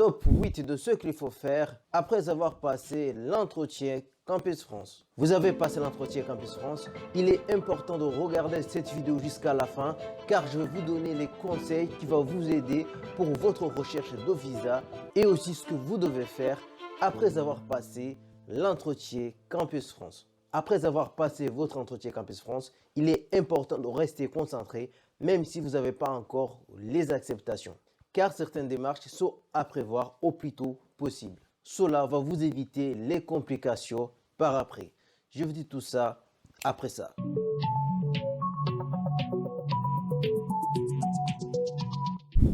Top 8 de ce qu'il faut faire après avoir passé l'entretien Campus France. Vous avez passé l'entretien Campus France, il est important de regarder cette vidéo jusqu'à la fin car je vais vous donner les conseils qui vont vous aider pour votre recherche de visa et aussi ce que vous devez faire après avoir passé l'entretien Campus France. Après avoir passé votre entretien Campus France, il est important de rester concentré même si vous n'avez pas encore les acceptations. Car certaines démarches sont à prévoir au plus tôt possible. Cela va vous éviter les complications par après. Je vous dis tout ça après ça.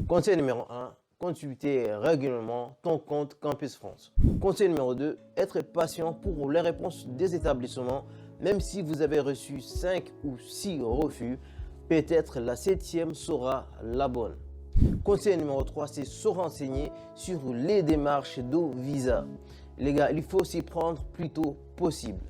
Conseil numéro 1. Consulter régulièrement ton compte Campus France. Conseil numéro 2. Être patient pour les réponses des établissements. Même si vous avez reçu 5 ou 6 refus, peut-être la 7e sera la bonne. Conseil numéro 3, c'est se renseigner sur les démarches de visa. Les gars, il faut s'y prendre plus tôt possible.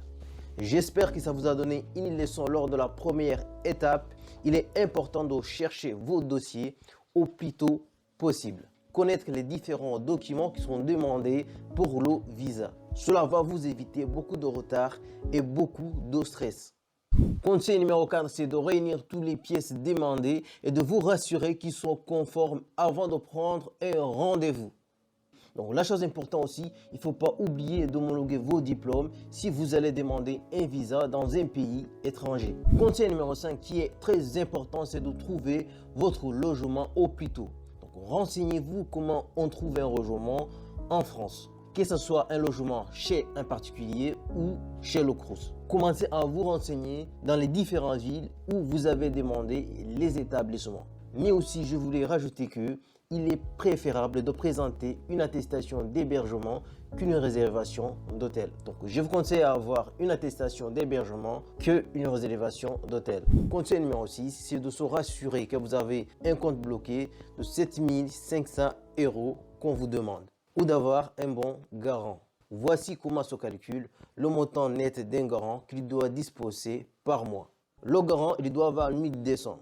J'espère que ça vous a donné une leçon lors de la première étape. Il est important de chercher vos dossiers au plus tôt possible. Connaître les différents documents qui sont demandés pour le visa. Cela va vous éviter beaucoup de retard et beaucoup de stress. Conseil numéro 4, c'est de réunir toutes les pièces demandées et de vous rassurer qu'ils sont conformes avant de prendre un rendez-vous. Donc la chose importante aussi, il ne faut pas oublier d'homologuer vos diplômes si vous allez demander un visa dans un pays étranger. Conseil numéro 5 qui est très important, c'est de trouver votre logement au plus tôt. Donc renseignez-vous comment on trouve un logement en France. Que ce soit un logement chez un particulier ou chez le Crous. Commencez à vous renseigner dans les différentes villes où vous avez demandé les établissements. Mais aussi, je voulais rajouter que il est préférable de présenter une attestation d'hébergement qu'une réservation d'hôtel. Donc, je vous conseille à avoir une attestation d'hébergement qu'une réservation d'hôtel. Conseil numéro 6, c'est de se rassurer que vous avez un compte bloqué de 7 500 € qu'on vous demande, ou d'avoir un bon garant. Voici comment se calcule le montant net d'un garant qu'il doit disposer par mois. Le garant, il doit avoir 1200,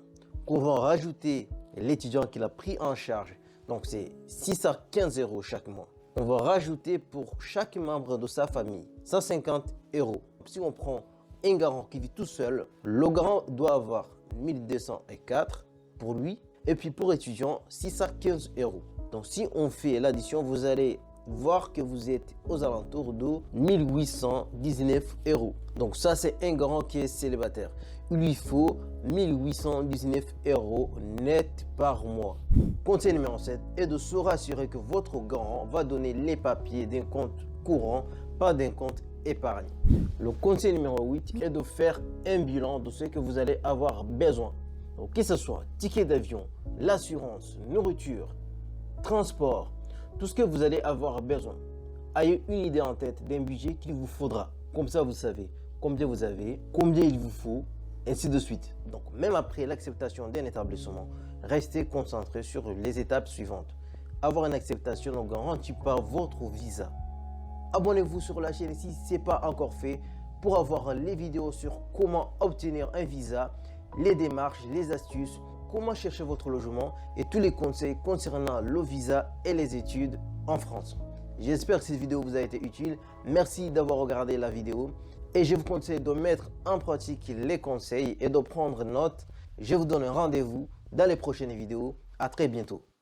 qu'on va rajouter l'étudiant qu'il a pris en charge. Donc c'est 615 € chaque mois. On va rajouter pour chaque membre de sa famille 150 €. Si on prend un garant qui vit tout seul, le garant doit avoir 1204 pour lui. Et puis pour étudiant, 615 €. Donc si on fait l'addition, vous allez voir que vous êtes aux alentours de 1819 €. Donc ça, c'est un garant qui est célibataire. Il lui faut 1819 € net par mois. Conseil numéro 7 est de se rassurer que votre garant va donner les papiers d'un compte courant, pas d'un compte épargne. Le conseil numéro 8 est de faire un bilan de ce que vous allez avoir besoin. Donc que ce soit ticket d'avion, l'assurance, nourriture, transport, tout ce que vous allez avoir besoin. Ayez une idée en tête d'un budget qu'il vous faudra. Comme ça, vous savez combien vous avez, combien il vous faut, ainsi de suite. Donc, même après l'acceptation d'un établissement, restez concentré sur les étapes suivantes. Avoir une acceptation ne garantit pas votre visa. Abonnez-vous sur la chaîne si ce n'est pas encore fait pour avoir les vidéos sur comment obtenir un visa, les démarches, les astuces, comment chercher votre logement et tous les conseils concernant le visa et les études en France. J'espère que cette vidéo vous a été utile. Merci d'avoir regardé la vidéo et je vous conseille de mettre en pratique les conseils et de prendre note. Je vous donne rendez-vous dans les prochaines vidéos. À très bientôt.